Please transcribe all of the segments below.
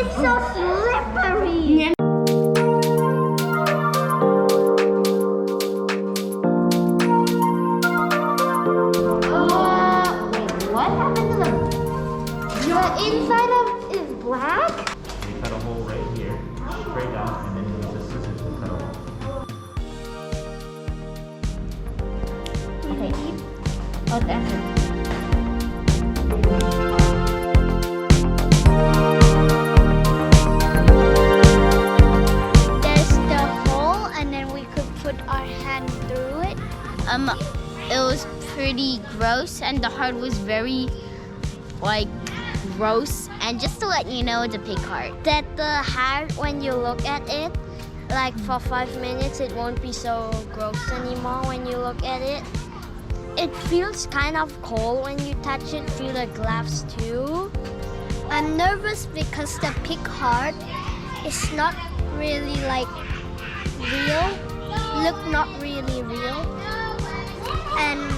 It's so slippery. Wait, what happened to the inside of is black? You cut a hole right here, straight down, and then you use the scissors to cut a hole. Okay. Oh, that's it. There's the hole, and then we could put our hand through it. It was pretty gross, and the heart was very, gross. And just to let you know, it's a pig heart. That the heart, when you look at it, for 5 minutes, it won't be so gross anymore when you look at it. It feels kind of cold when you touch it through the gloves too. I'm nervous because the pig heart is not really real. Look not really real. And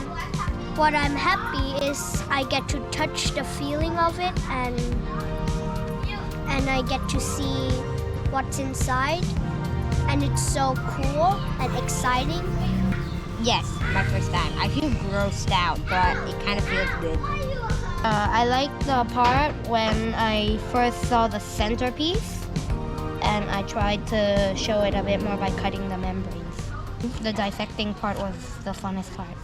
what I'm happy is I get to touch the feeling of it and I get to see what's inside. And it's so cool and exciting. Yes, my first time. I feel grossed out, but it kind of feels good. I like the part when I first saw the centerpiece, and I tried to show it a bit more by cutting the membranes. The dissecting part was the funnest part.